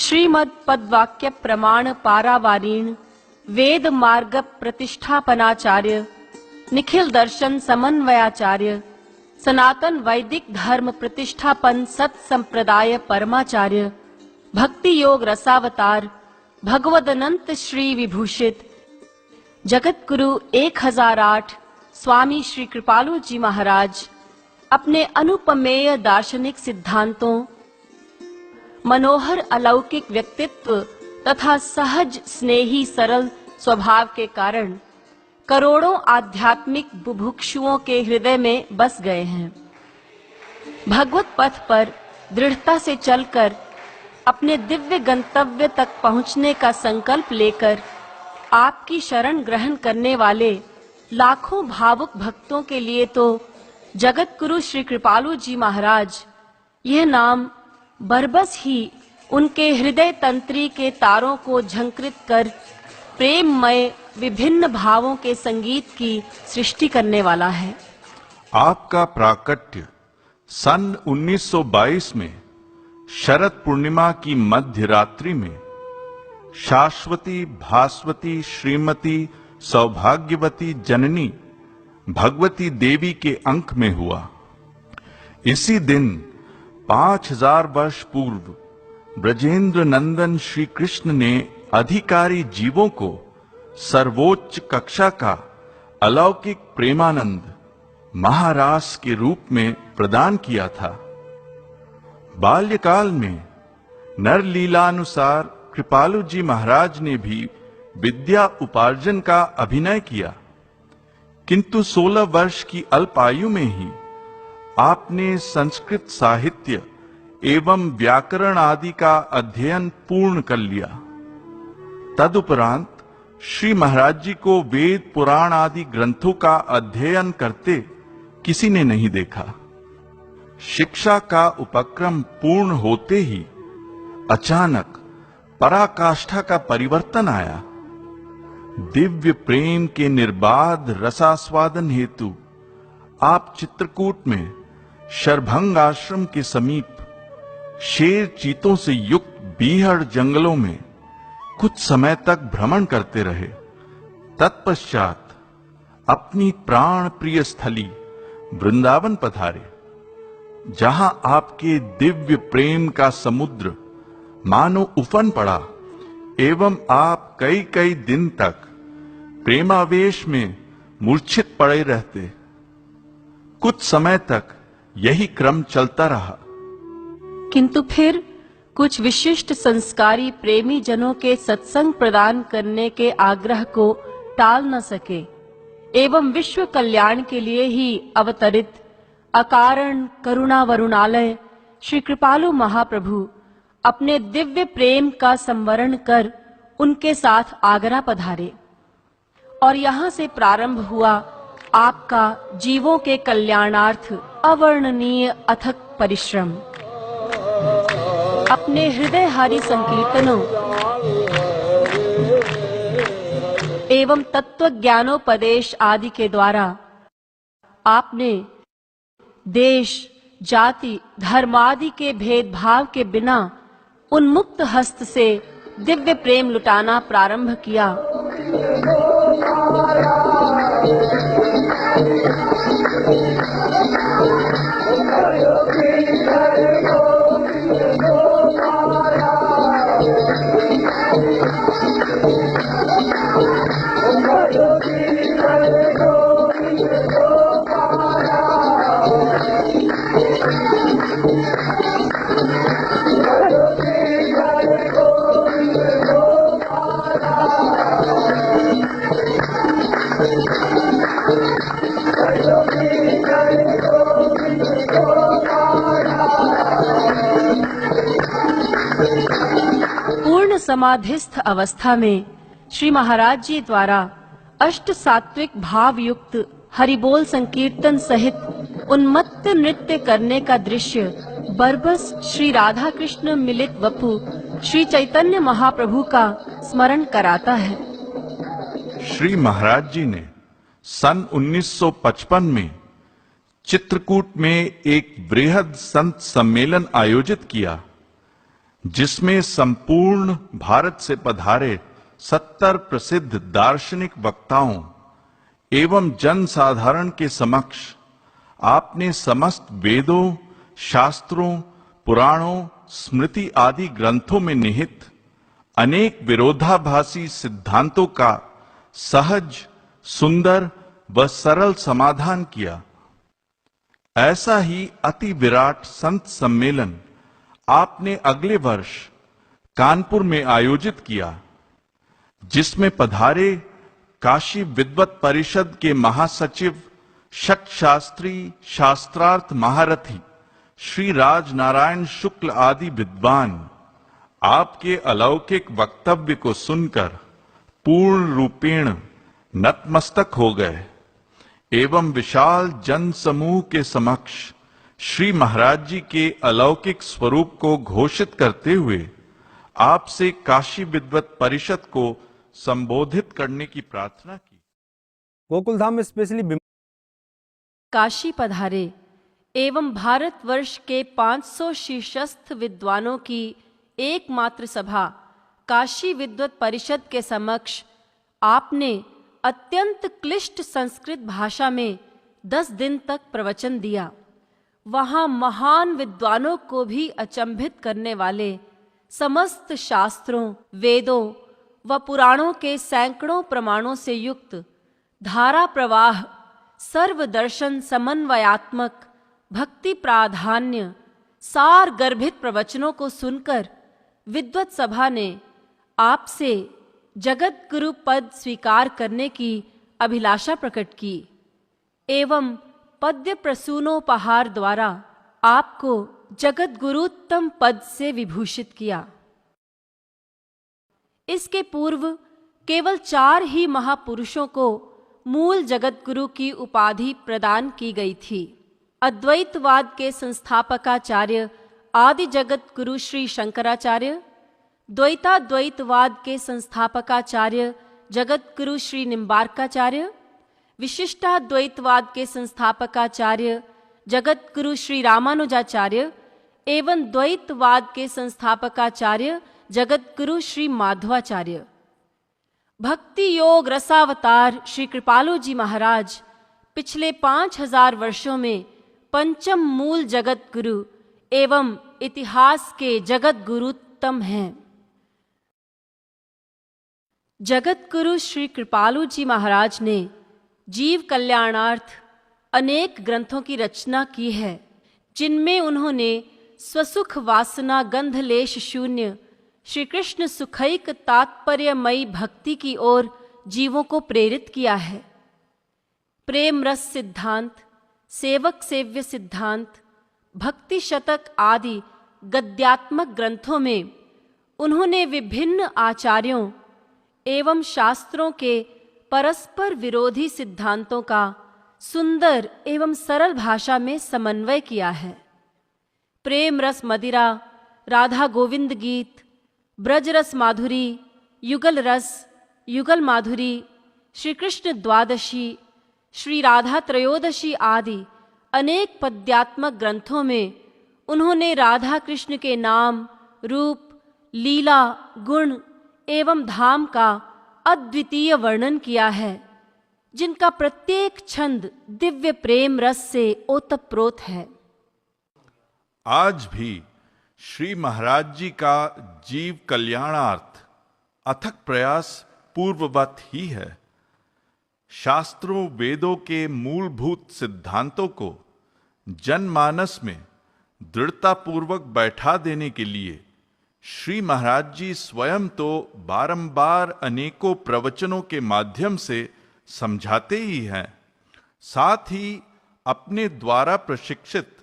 श्रीमद पद वाक्य प्रमाण पारावारीण वेद मार्ग प्रतिष्ठापनाचार्य निखिल दर्शन समन्वयाचार्य सनातन वैदिक धर्म प्रतिष्ठापन सत संप्रदाय परमाचार्य भक्ति योग रसावतार भगवदनंत श्री विभूषित जगत गुरु 1008 स्वामी श्री कृपालु जी महाराज अपने अनुपमेय दार्शनिक सिद्धांतों, मनोहर अलौकिक व्यक्तित्व तथा सहज स्नेही सरल स्वभाव के कारण करोड़ों आध्यात्मिक बुभुक्षुओं के हृदय में बस गए हैं। भगवत पथ पर दृढ़ता से चलकर अपने दिव्य गंतव्य तक पहुंचने का संकल्प लेकर आपकी शरण ग्रहण करने वाले लाखों भावुक भक्तों के लिए तो जगत गुरु श्री कृपालु जी महाराज यह नाम बरबस ही उनके हृदय तंत्री के तारों को झंकृत कर प्रेममय विभिन्न भावों के संगीत की सृष्टि करने वाला है। आपका प्राकट्य सन 1922 में शरद पूर्णिमा की मध्य रात्रि में शाश्वती भास्वती श्रीमती सौभाग्यवती जननी भगवती देवी के अंक में हुआ। इसी दिन 5000 वर्ष पूर्व ब्रजेंद्र नंदन श्री कृष्ण ने अधिकारी जीवों को सर्वोच्च कक्षा का अलौकिक प्रेमानंद महारास के रूप में प्रदान किया था। बाल्यकाल में नरलीलानुसार कृपालु जी महाराज ने भी विद्या उपार्जन का अभिनय किया, किंतु 16 वर्ष की अल्प आयु में ही आपने संस्कृत साहित्य एवं व्याकरण आदि का अध्ययन पूर्ण कर लिया। तदुपरांत श्री महाराज जी को वेद पुराण आदि ग्रंथों का अध्ययन करते किसी ने नहीं देखा। शिक्षा का उपक्रम पूर्ण होते ही अचानक पराकाष्ठा का परिवर्तन आया। दिव्य प्रेम के निर्बाध रसास्वादन हेतु आप चित्रकूट में शरभंग आश्रम के समीप शेर चीतों से युक्त बीहड़ जंगलों में कुछ समय तक भ्रमण करते रहे। तत्पश्चात अपनी प्राण प्रिय स्थली वृंदावन पधारे, जहां आपके दिव्य प्रेम का समुद्र मानो उफन पड़ा एवं आप कई कई दिन तक प्रेमावेश में मूर्छित पड़े रहते। कुछ समय तक यही क्रम चलता रहा, किंतु फिर कुछ विशिष्ट संस्कारी प्रेमी जनों के सत्संग प्रदान करने के आग्रह को टाल न सके एवं विश्व कल्याण के लिए ही अवतरित अकारण करुणा वरुणालय श्री कृपालु महाप्रभु अपने दिव्य प्रेम का संवरण कर उनके साथ आगरा पधारे और यहाँ से प्रारंभ हुआ आपका जीवों के कल्याणार्थ अवर्णनीय अथक परिश्रम। अपने हृदयहारी संकीर्तनों एवं तत्व ज्ञानोपदेश आदि के द्वारा आपने देश जाति धर्मादि के भेदभाव के बिना उन्मुक्त हस्त से दिव्य प्रेम लुटाना प्रारंभ किया। पूर्ण समाधिस्थ अवस्था में श्री महाराज जी द्वारा अष्ट सात्विक भाव युक्त हरिबोल संकीर्तन सहित उन्मत्त नृत्य करने का दृश्य बरबस श्री राधा कृष्ण मिलित वपु श्री चैतन्य महाप्रभु का स्मरण कराता है। श्री महाराज जी ने सन 1955 में चित्रकूट में एक बृहद संत सम्मेलन आयोजित किया, जिसमें संपूर्ण भारत से पधारे 70 प्रसिद्ध दार्शनिक वक्ताओं एवं जन साधारण के समक्ष आपने समस्त वेदों, शास्त्रों, पुराणों, स्मृति आदि ग्रंथों में निहित अनेक विरोधाभासी सिद्धांतों का सहज, सुंदर व सरल समाधान किया। ऐसा ही अति विराट संत सम्मेलन आपने अगले वर्ष कानपुर में आयोजित किया, जिसमें पधारे काशी विद्वत परिषद के महासचिव शक शास्त्री शास्त्रार्थ महारथी श्री राज नारायण शुक्ल आदि विद्वान आपके अलौकिक वक्तव्य को सुनकर पूर्ण रूपेण नतमस्तक हो गए एवं विशाल जन समूह के समक्ष श्री महाराज जी के अलौकिक स्वरूप को घोषित करते हुए आपसे काशी विद्वत परिषद को संबोधित करने की प्रार्थना की। गोकुल धाम में स्पेशली काशी पधारे एवं भारतवर्ष के 500 शीर्षस्थ विद्वानों की एकमात्र सभा काशी विद्वत परिषद के समक्ष आपने अत्यंत क्लिष्ट संस्कृत भाषा में 10 दिन तक प्रवचन दिया। वहां महान विद्वानों को भी अचंभित करने वाले समस्त शास्त्रों, वेदों व पुराणों के सैकड़ों प्रमाणों से युक्त धारा प्रवाह, सर्वदर्शन समन्वयात्मक, भक्ति प्राधान्य, सार गर्भित प्रवचनों को सुनकर विद्वत सभा ने आपसे जगत गुरु पद स्वीकार करने की अभिलाषा प्रकट की एवं पद्य प्रसूनोपहार द्वारा आपको जगत गुरुत्तम पद से विभूषित किया। इसके पूर्व केवल 4 ही महापुरुषों को मूल जगत गुरु की उपाधि प्रदान की गई थी। अद्वैतवाद के संस्थापकाचार्य आदि जगत गुरु श्री शंकराचार्य, द्वैताद्वैतवाद के संस्थापकाचार्य जगत गुरु श्री निम्बार्काचार्य, विशिष्टाद्वैतवाद के संस्थापकाचार्य जगत गुरु श्री रामानुजाचार्य एवं द्वैतवाद के संस्थापकाचार्य जगत गुरु श्री माधवाचार्य, भक्ति योग रसावतार श्री कृपालु जी महाराज पिछले 5000 वर्षों में पंचम मूल जगत गुरु एवं इतिहास के जगत गुरुत्तम हैं। जगत गुरु श्री कृपालु जी महाराज ने जीव कल्याणार्थ अनेक ग्रंथों की रचना की है, जिनमें उन्होंने स्वसुख वासना गंधलेश शून्य श्री कृष्ण सुखैक तात्पर्यमयी भक्ति की ओर जीवों को प्रेरित किया है। प्रेम रस सिद्धांत, सेवक सेव्य सिद्धांत, भक्ति शतक आदि गद्यात्मक ग्रंथों में उन्होंने विभिन्न आचार्यों एवं शास्त्रों के परस्पर विरोधी सिद्धांतों का सुंदर एवं सरल भाषा में समन्वय किया है। प्रेम रस मदिरा, राधा गोविंद गीत, ब्रज रस माधुरी, युगल रस, युगल माधुरी, श्री कृष्ण द्वादशी, श्री राधा त्रयोदशी आदि अनेक पद्यात्मक ग्रंथों में उन्होंने राधा कृष्ण के नाम, रूप, लीला, गुण एवं धाम का अद्वितीय वर्णन किया है, जिनका प्रत्येक छंद दिव्य प्रेम रस से ओतप्रोत है। आज भी श्री महाराज जी का जीव कल्याणार्थ अथक प्रयास पूर्ववत ही है। शास्त्रों वेदों के मूलभूत सिद्धांतों को जनमानस में दृढ़तापूर्वक बैठा देने के लिए श्री महाराज जी स्वयं तो बारंबार अनेकों प्रवचनों के माध्यम से समझाते ही हैं, साथ ही अपने द्वारा प्रशिक्षित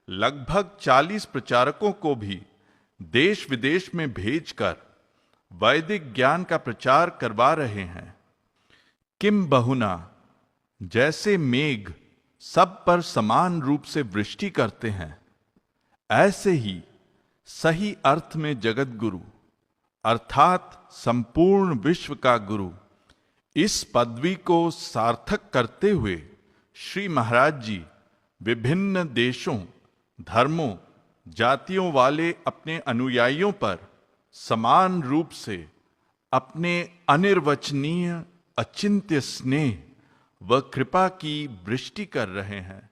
लगभग 40 प्रचारकों को भी देश विदेश में भेजकर वैदिक ज्ञान का प्रचार करवा रहे हैं। किम बहुना जैसे मेघ सब पर समान रूप से वृष्टि करते हैं, ऐसे ही सही अर्थ में जगत गुरु अर्थात संपूर्ण विश्व का गुरु इस पदवी को सार्थक करते हुए श्री महाराज जी विभिन्न देशों, धर्मों जातियों वाले अपने अनुयायियों पर समान रूप से अपने अनिर्वचनीय अचिंत्य स्नेह व कृपा की वृष्टि कर रहे हैं।